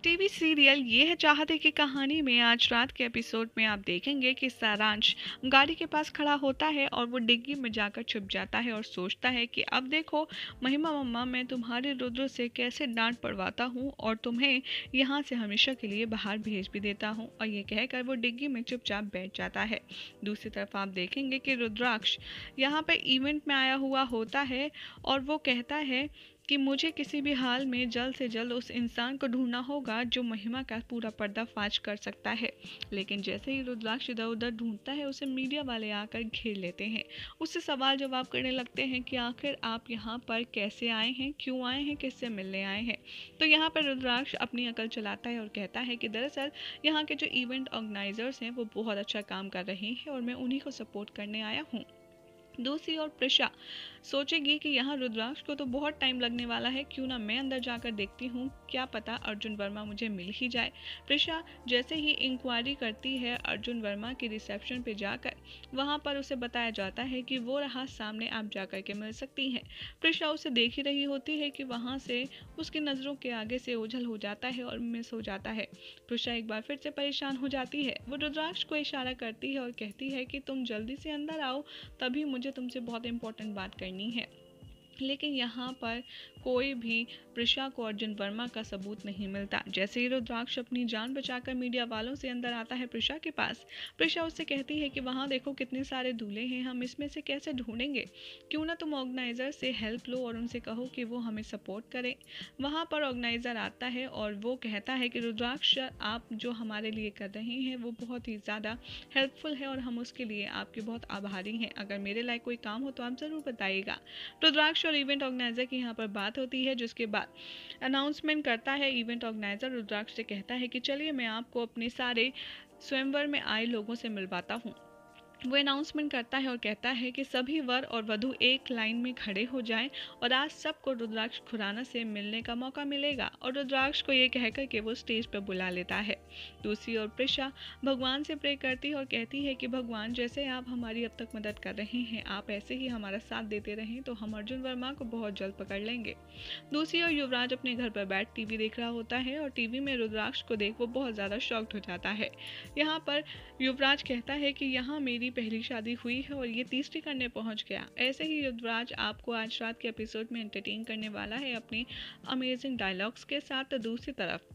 TV serial ये है चाहत है की कहानी में आज रात के एपिसोड में आप देखेंगे कि सारांश गाड़ी के पास खड़ा होता है और वो डिग्गी में जाकर छुप जाता है और सोचता है कि अब देखो महिमा मम्मा, मैं तुम्हारे रुद्र से कैसे डांट पड़वाता हूँ और तुम्हें यहाँ से हमेशा के लिए बाहर भेज भी देता हूँ। और ये कहकर वो डिग्गी में चुपचाप बैठ जाता है। दूसरी तरफ आप देखेंगे कि रुद्राक्ष यहाँ पर इवेंट में आया हुआ होता है और वो कहता है कि मुझे किसी भी हाल में जल्द से जल्द उस इंसान को ढूंढना होगा जो महिमा का पूरा पर्दाफाश कर सकता है। लेकिन जैसे ही रुद्राक्ष इधर उधर ढूंढता है, उसे मीडिया वाले आकर घेर लेते हैं। उससे सवाल जवाब करने लगते हैं कि आखिर आप यहाँ पर कैसे आए हैं, क्यों आए हैं, किससे मिलने आए हैं। तो यहाँ पर रुद्राक्ष अपनी अकल चलाता है और कहता है कि दरअसल यहाँ के जो इवेंट ऑर्गेनाइजर्स हैं वो बहुत अच्छा काम कर रहे हैं और मैं उन्हीं को सपोर्ट करने आया हूँ। दूसरी ओर प्रिशा सोचेगी कि यहाँ रुद्राक्ष को तो बहुत टाइम लगने वाला है, क्यों ना मैं अंदर जाकर देखती हूँ, क्या पता अर्जुन वर्मा मुझे मिल ही जाए। प्रिशा जैसे ही इंक्वायरी करती है अर्जुन वर्मा की रिसेप्शन पे जाकर, वहाँ पर उसे बताया जाता है कि वो रहा सामने, आप जाकर के मिल सकती हैं। प्रिशा उसे देख ही रही होती है कि वहाँ से उसकी नज़रों के आगे से ओझल हो जाता है और मिस हो जाता है। प्रिशा एक बार फिर से परेशान हो जाती है। वो रुद्राक्ष को इशारा करती है और कहती है कि तुम जल्दी से अंदर आओ, तभी मुझे तुमसे बहुत इंपॉर्टेंट बात करनी है। लेकिन यहाँ पर कोई भी प्रिशा को अर्जुन वर्मा का सबूत नहीं मिलता। जैसे ही रुद्राक्ष अपनी जान बचाकर मीडिया वालों से अंदर आता है प्रिशा के पास, प्रिशा उससे कहती है कि वहाँ देखो कितने सारे दूल्हे हैं, हम इसमें से कैसे ढूंढेंगे, क्यों ना तुम ऑर्गेनाइजर से हेल्प लो और उनसे कहो कि वो हमें सपोर्ट करें। वहाँ पर ऑर्गेनाइजर आता है और वो कहता है कि रुद्राक्ष, आप जो हमारे लिए कर रहे हैं वो बहुत ही ज़्यादा हेल्पफुल है और हम उसके लिए आपके बहुत आभारी हैं। अगर मेरे लायक कोई काम हो तो आप ज़रूर बताइएगा। रुद्राक्ष और इवेंट ऑर्गेनाइजर की यहाँ पर बात होती है, जिसके बाद अनाउंसमेंट करता है इवेंट ऑर्गेनाइजर। रुद्राक्ष से कहता है कि चलिए मैं आपको अपने सारे स्वयंवर में आए लोगों से मिलवाता हूँ। वो अनाउंसमेंट करता है और कहता है कि सभी वर और वधू एक लाइन में खड़े हो जाएं और आज सबको रुद्राक्ष खुराना से मिलने का मौका मिलेगा। और रुद्राक्ष को ये कहकर के वो स्टेज पर बुला लेता है। दूसरी ओर प्रिशा भगवान से प्रे करती है और कहती है कि भगवान, जैसे आप हमारी अब तक मदद कर रहे हैं, आप ऐसे ही हमारा साथ देते रहें तो हम अर्जुन वर्मा को बहुत जल्द पकड़ लेंगे। दूसरी ओर युवराज अपने घर पर बैठ टीवी देख रहा होता है और टीवी में रुद्राक्ष को देख वो बहुत ज़्यादा शॉक्ड हो जाता है। यहाँ पर युवराज कहता है कि यहाँ मेरी पहली शादी हुई है और ये तीसरी करने पहुंच गया। ऐसे ही युवराज आपको आज रात के एपिसोड में एंटरटेन करने वाला है अपनी अमेजिंग डायलॉग्स के साथ। तो दूसरी तरफ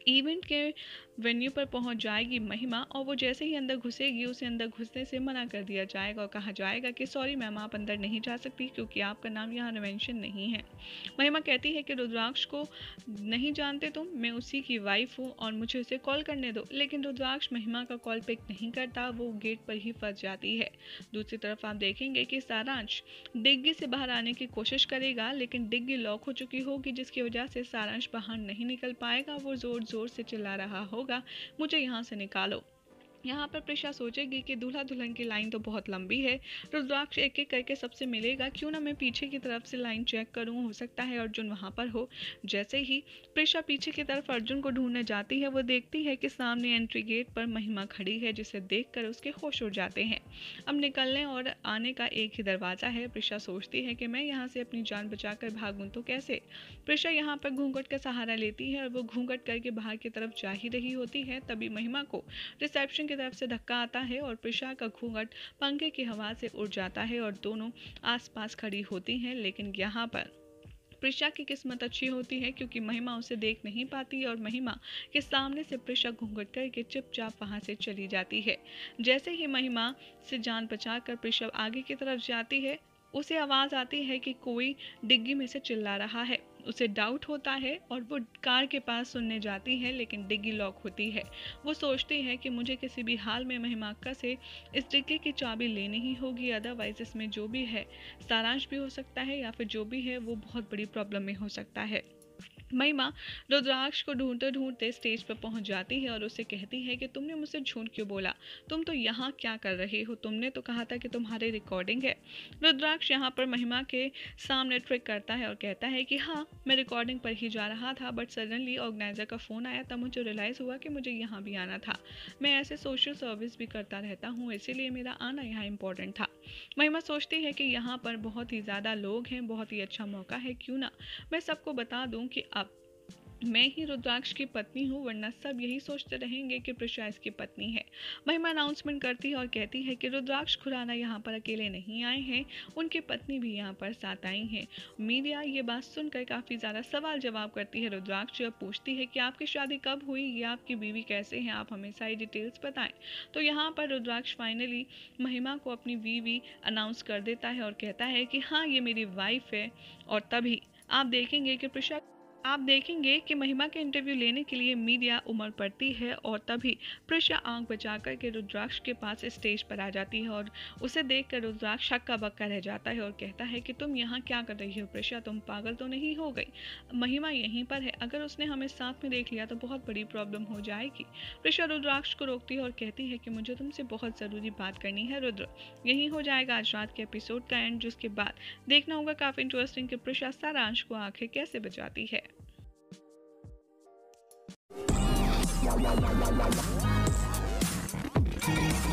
इवेंट के वेन्यू पर पहुंच जाएगी महिमा और वो जैसे ही अंदर घुसेगी उसे अंदर घुसने से मना कर दिया जाएगा और कहा जाएगा कि सॉरी मैम, आप अंदर नहीं जा सकती क्योंकि आपका नाम यहाँ मेंशन नहीं है। महिमा कहती है कि रुद्राक्ष को नहीं जानते तुम, मैं उसी की वाइफ हूँ और मुझे उसे कॉल करने दो। लेकिन रुद्राक्ष महिमा का कॉल पिक नहीं करता, वो गेट पर ही फंस जाती है। दूसरी तरफ आप देखेंगे कि सारांश डिग्गी से बाहर आने की कोशिश करेगा, लेकिन डिग्गी लॉक हो चुकी होगी, जिसकी वजह से सारांश बाहर नहीं निकल पाएगा। वो जोर जोर से चिल्ला रहा होगा, मुझे यहाँ से निकालो। यहाँ पर प्रिशा सोचेगी कि दूल्हा दुल्हन की लाइन तो बहुत लंबी है, रुद्राक्ष एक एक करके सबसे मिलेगा, क्यों ना मैं पीछे की तरफ से लाइन चेक करूँ, हो सकता है अर्जुन वहाँ पर हो। जैसे ही प्रिशा पीछे की तरफ अर्जुन को ढूंढने जाती है, वो देखती है कि सामने एंट्री गेट पर महिमा खड़ी है, जिसे देखकर उसके होश उड़ जाते हैं। अब निकलने और आने का एक ही दरवाज़ा है। प्रिशा सोचती है कि मैं यहाँ से अपनी जान बचाकर भागूं तो कैसे। प्रिशा यहाँ पर घूंघट का सहारा लेती है और वो घूंघट करके बाहर की तरफ जा ही रही होती है, तभी महिमा को रिसेप्शन की तरफ से धक्का आता है और प्रिशा का घूंघट पंखे की हवा से उड़ जाता है और दोनों आसपास खड़ी होती हैं। लेकिन यहाँ पर प्रिशा की किस्मत अच्छी होती है क्योंकि महिमा उसे देख नहीं पाती और महिमा के सामने से प्रिशा घूंघट करके चुपचाप वहां से चली जाती है। जैसे ही महिमा से जान बचाकर प्रिशा आगे की तरफ जाती है, उसे आवाज़ आती है कि कोई डिग्गी में से चिल्ला रहा है। उसे डाउट होता है और वो कार के पास सुनने जाती है, लेकिन डिग्गी लॉक होती है। वो सोचती है कि मुझे किसी भी हाल में महिमा अक्का से इस डिग्गी की चाबी लेनी ही होगी, अदरवाइज इसमें जो भी है सारांश भी हो सकता है या फिर जो भी है वो बहुत बड़ी प्रॉब्लम में हो सकता है। महिमा रुद्राक्ष को ढूंढते ढूंढते स्टेज पर पहुंच जाती है और उसे कहती है कि तुमने मुझसे झूठ क्यों बोला, तुम तो यहाँ क्या कर रहे हो, तुमने तो कहा था कि तुम्हारी रिकॉर्डिंग है। रुद्राक्ष यहाँ पर महिमा के सामने ट्रिक करता है और कहता है कि हाँ, मैं रिकॉर्डिंग पर ही जा रहा था, बट सडनली ऑर्गेनाइजर का फ़ोन आया, तब मुझे रियलाइज़ हुआ कि मुझे यहाँ भी आना था। मैं ऐसे सोशल सर्विस भी करता रहता हूँ, इसीलिए मेरा आना यहाँ इम्पोर्टेंट था। महिमा सोचती है कि यहाँ पर बहुत ही ज़्यादा लोग हैं, बहुत ही अच्छा मौका है, क्यों ना मैं सबको बता दूं कि अब मैं ही रुद्राक्ष की पत्नी हूँ, वरना सब यही सोचते रहेंगे कि प्रिशा इसकी पत्नी है। महिमा अनाउंसमेंट करती है और कहती है कि रुद्राक्ष खुराना यहाँ पर अकेले नहीं आए हैं, उनकी पत्नी भी यहाँ पर साथ आई हैं। मीडिया ये बात सुनकर काफ़ी ज़्यादा सवाल जवाब करती है। रुद्राक्ष जब पूछती है कि आपकी शादी कब हुई या आपकी बीवी कैसे हैं, आप हमें सारी डिटेल्स बताएं, तो यहाँ पर रुद्राक्ष फाइनली महिमा को अपनी बीवी अनाउंस कर देता है और कहता है कि हाँ, ये मेरी वाइफ है। और तभी आप देखेंगे कि महिमा के इंटरव्यू लेने के लिए मीडिया उमड़ पड़ती है और तभी प्रिशा आंख बचा कर के रुद्राक्ष के पास स्टेज पर आ जाती है और उसे देखकर रुद्राक्ष हक्का बक्का रह जाता है और कहता है कि तुम यहाँ क्या कर रही हो प्रिशा, तुम पागल तो नहीं हो गई? महिमा यहीं पर है, अगर उसने हमें साथ में देख लिया तो बहुत बड़ी प्रॉब्लम हो जाएगी। प्रिशा रुद्राक्ष को रोकती है और कहती है कि मुझे तुमसे बहुत ज़रूरी बात करनी है रुद्र। यही हो जाएगा आज रात के एपिसोड का एंड, जिसके बाद देखना होगा काफ़ी इंटरेस्टिंग कि प्रिशा सारांश को आखिर कैसे बचाती है। Wow, wow, wow, wow, wow, wow.